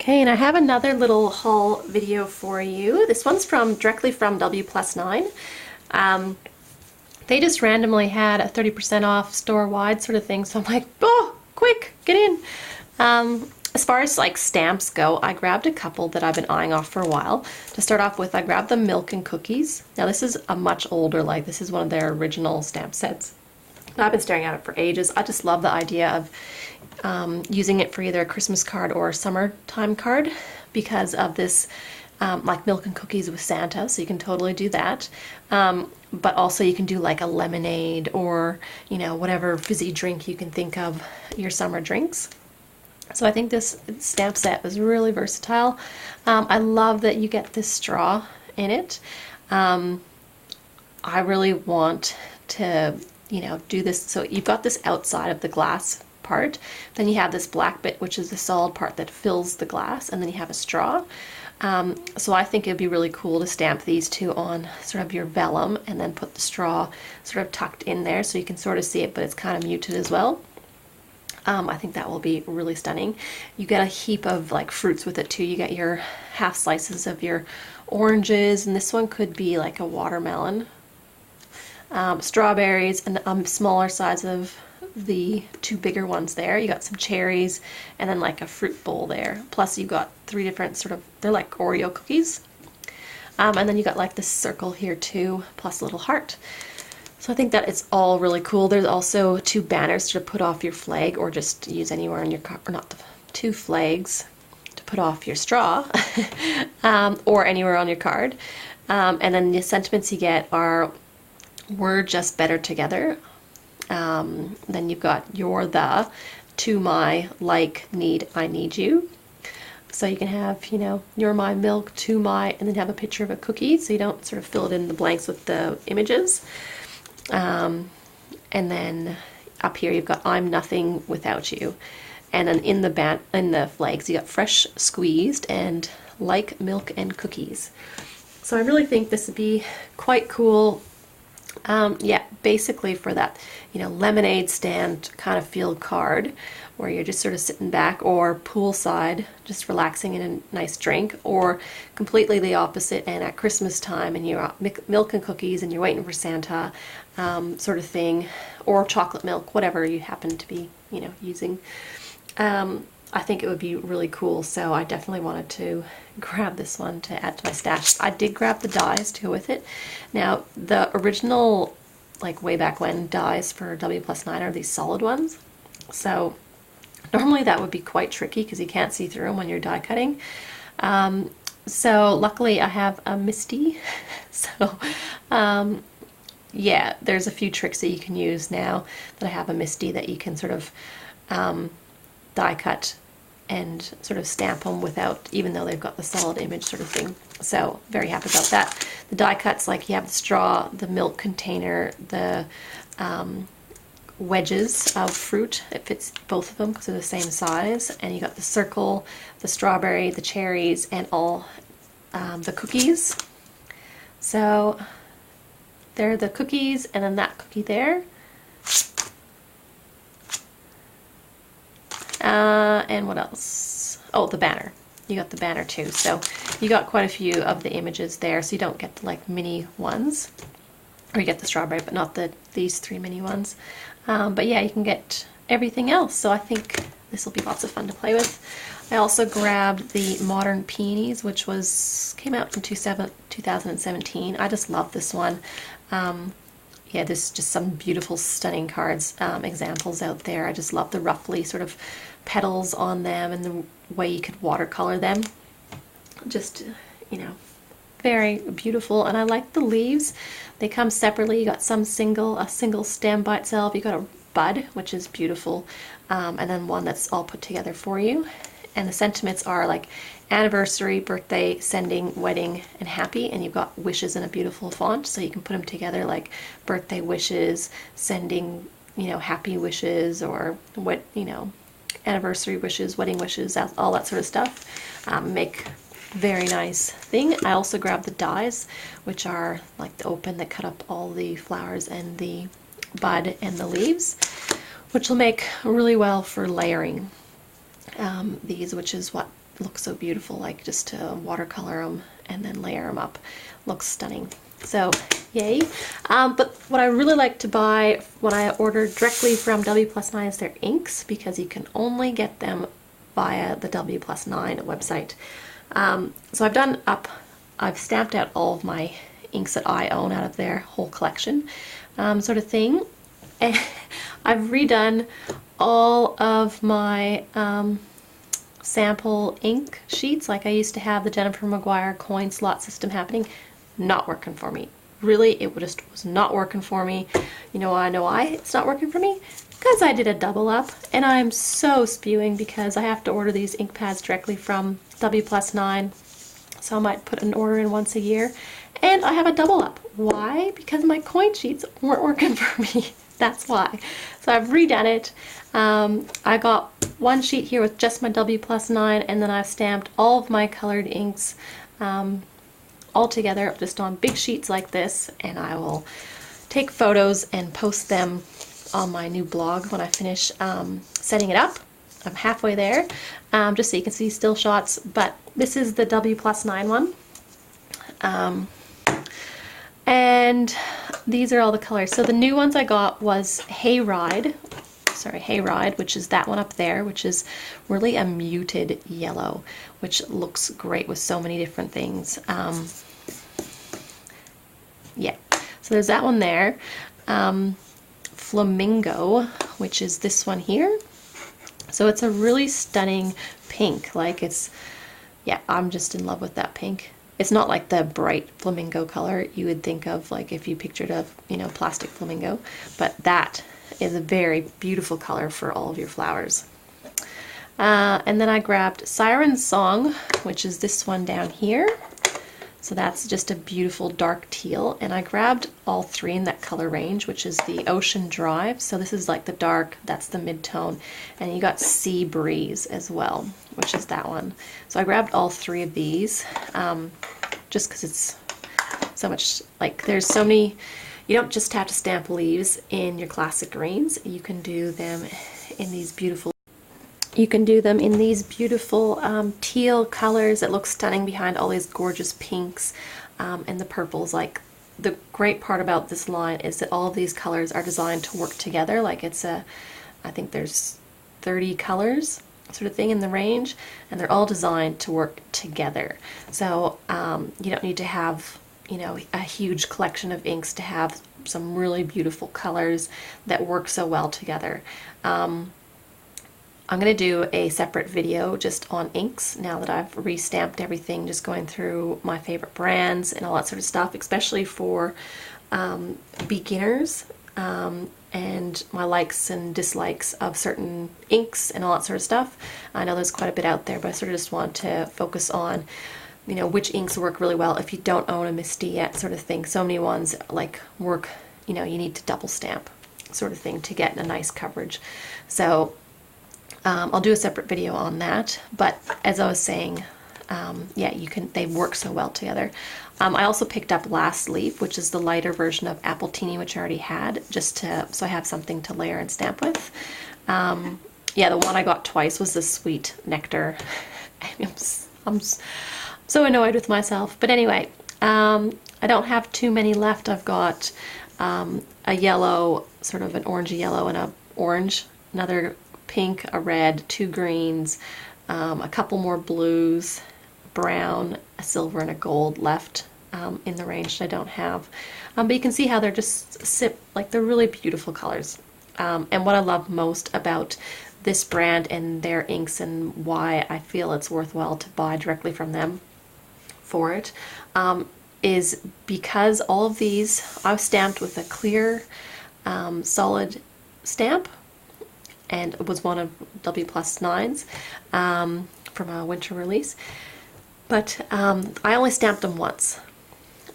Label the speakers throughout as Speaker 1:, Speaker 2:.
Speaker 1: Okay, and I have another little haul video for you. This one's directly from WPlus9. They just randomly had a 30% off store-wide sort of thing, so I'm like, oh, quick, get in. As far as like stamps go, I grabbed a couple that I've been eyeing off for a while. To start off with, I grabbed the Milk and Cookies. Now this is a much older, this is one of their original stamp sets. I've been staring at it for ages. I just love the idea of using it for either a Christmas card or a summertime card because of this like Milk and Cookies with Santa, so you can totally do that. But also you can do like a lemonade or, you know, whatever fizzy drink you can think of, your summer drinks. So I think this stamp set was really versatile. I love that you get this straw in it. I really want to, you know, do this. So you've got this outside of the glass part, then you have this black bit, which is the solid part that fills the glass, and then you have a straw. So I think it'd be really cool to stamp these two on sort of your vellum and then put the straw sort of tucked in there so you can sort of see it, but it's kind of muted as well. I think that will be really stunning. You get a heap of like fruits with it too. You get your half slices of your oranges, and this one could be like a watermelon, strawberries, and a smaller size of the two bigger ones there. You got some cherries and then like a fruit bowl there. Plus you've got three different sort of, they're like Oreo cookies. And then you got like this circle here too, plus a little heart. So I think that it's all really cool. There's also two banners to put off your flag or just use anywhere on your card, or not, two flags to put off your straw or anywhere on your card. And then the sentiments you get are, we're just better together. Then you've got you're the, to my, like, need, I need you. So you can have, you know, you're my milk, to my, and then have a picture of a cookie so you don't sort of fill it in the blanks with the images. And then up here you've got I'm nothing without you. And then in the flags you got fresh squeezed and like milk and cookies. So I really think this would be quite cool. Yeah, basically for that, you know, lemonade stand kind of feel card where you're just sort of sitting back, or poolside, just relaxing in a nice drink, or completely the opposite and at Christmas time and you're milk and cookies and you're waiting for Santa, sort of thing, or chocolate milk, whatever you happen to be, you know, using. I think it would be really cool, so I definitely wanted to grab this one to add to my stash. I did grab the dies to go with it. Now, the original, like way back when, dies for WPlus9 are these solid ones. So normally that would be quite tricky because you can't see through them when you're die cutting. So luckily I have a Misty. So yeah, there's a few tricks that you can use now that I have a Misty that you can sort of die cut and sort of stamp them without, even though they've got the solid image sort of thing. So very happy about that. The die cuts, like you have the straw, the milk container, the wedges of fruit. It fits both of them because they're the same size. And you got the circle, the strawberry, the cherries, and all the cookies. So they're the cookies, and then that cookie there. And what else? Oh, the banner. You got the banner too. So you got quite a few of the images there, so you don't get the like mini ones. Or you get the strawberry, but not these three mini ones. But yeah, you can get everything else. So I think this will be lots of fun to play with. I also grabbed the Modern Peonies, which came out in 2017. I just love this one. Yeah, there's just some beautiful, stunning cards, examples out there. I just love the roughly sort of petals on them and the way you could watercolor them. Just, you know, very beautiful. And I like the leaves. They come separately. You got a single stem by itself. You got a bud, which is beautiful, and then one that's all put together for you. And the sentiments are like anniversary, birthday, sending, wedding, and happy. And you've got wishes in a beautiful font, so you can put them together like birthday wishes, sending, you know, happy wishes, or what, you know, anniversary wishes, wedding wishes, all that sort of stuff. Make very nice thing. I also grabbed the dies, which are like the open that cut up all the flowers and the bud and the leaves, which will make really well for layering. these, which is what looks so beautiful, like just to watercolor them and then layer them up. Looks stunning. So yay. But what I really like to buy when I order directly from WPlus9 is their inks, because you can only get them via the WPlus9 website. So I've stamped out all of my inks that I own out of their whole collection, sort of thing. And I've redone all of my sample ink sheets. Like I used to have the Jennifer Maguire coin slot system happening. Not working for me. Really, it just was not working for me. You know why it's not working for me? Because I did a double up, and I'm so spewing because I have to order these ink pads directly from WPlus9. So I might put an order in once a year, and I have a double up. Why? Because my coin sheets weren't working for me. That's why. So I've redone it. I got one sheet here with just my WPlus9, and then I've stamped all of my colored inks all together just on big sheets like this, and I will take photos and post them on my new blog when I finish setting it up. I'm halfway there, just so you can see still shots, but this is the WPlus9 one. And these are all the colors. So the new ones I got was Hayride, which is that one up there, which is really a muted yellow, which looks great with so many different things. Yeah, so there's that one there. Flamingo, which is this one here. So it's a really stunning pink. Like yeah, I'm just in love with that pink. It's not like the bright flamingo color you would think of, like if you pictured a, plastic flamingo, but that is a very beautiful color for all of your flowers. And then I grabbed Siren's Song, which is this one down here. So that's just a beautiful dark teal, and I grabbed all three in that color range, which is the Ocean Drive. So this is like the dark, that's the mid-tone, and you got Sea Breeze as well, which is that one. So I grabbed all three of these, just because it's so much, like there's so many, you don't just have to stamp leaves in your classic greens, you can do them in these beautiful teal colors that look stunning behind all these gorgeous pinks and the purples. Like, the great part about this line is that all of these colors are designed to work together. Like I think there's 30 colors sort of thing in the range, and they're all designed to work together. So you don't need to have, a huge collection of inks to have some really beautiful colors that work so well together. I'm going to do a separate video just on inks now that I've re-stamped everything, just going through my favorite brands and all that sort of stuff, especially for beginners and my likes and dislikes of certain inks and all that sort of stuff. I know there's quite a bit out there, but I sort of just want to focus on, which inks work really well if you don't own a Misty yet, sort of thing. So many ones like work, you need to double stamp sort of thing to get a nice coverage. So I'll do a separate video on that, but as I was saying, yeah, they work so well together. I also picked up Last Leaf, which is the lighter version of Apple Teeny, which I already had, so I have something to layer and stamp with. Yeah, the one I got twice was the Sweet Nectar. I'm so annoyed with myself, but anyway, I don't have too many left. I've got a yellow, sort of an orangey yellow, and a orange, another pink, a red, two greens, a couple more blues, brown, a silver, and a gold left in the range that I don't have. But you can see how they're just they're really beautiful colors. And what I love most about this brand and their inks, and why I feel it's worthwhile to buy directly from them for it, is because all of these I've stamped with a clear solid stamp, and it was one of WPlus9's from a winter release. But I only stamped them once,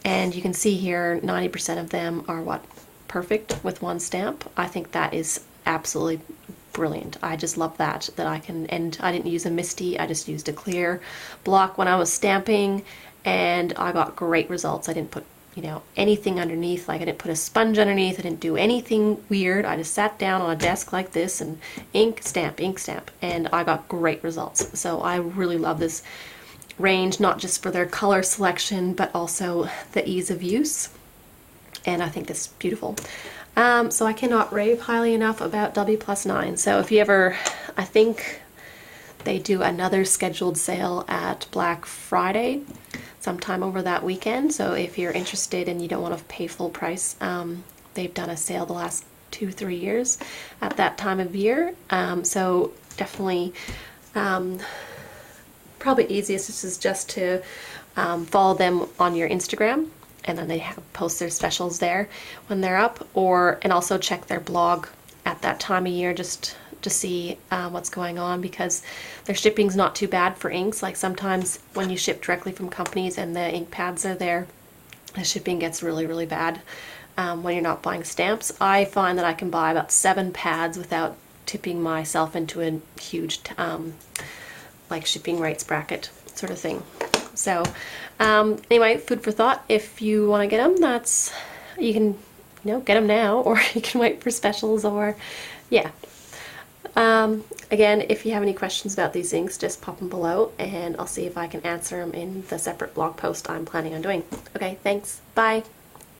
Speaker 1: and you can see here 90% of them are perfect with one stamp. I think that is absolutely brilliant. I just love that I can, and I didn't use a Misty, I just used a clear block when I was stamping, and I got great results. I didn't put you know, anything underneath. Like I didn't put a sponge underneath, I didn't do anything weird. I just sat down on a desk like this and ink, stamp, and I got great results. So I really love this range, not just for their color selection, but also the ease of use. And I think this is beautiful. So I cannot rave highly enough about WPlus9. So if you ever, I think they do another scheduled sale at Black Friday sometime over that weekend. So if you're interested and you don't want to pay full price, they've done a sale the last 2-3 years at that time of year. So definitely, probably easiest is just to follow them on your Instagram, and then they post their specials there when they're up, and also check their blog at that time of year just to see what's going on, because their shipping's not too bad for inks. Like sometimes when you ship directly from companies and the ink pads are there, the shipping gets really, really bad when you're not buying stamps. I find that I can buy about 7 pads without tipping myself into a huge like shipping rates bracket sort of thing. So anyway, food for thought. If you want to get them, you can, get them now, or you can wait for specials, or yeah. Again, if you have any questions about these inks, just pop them below and I'll see if I can answer them in the separate blog post I'm planning on doing. Okay, thanks. Bye.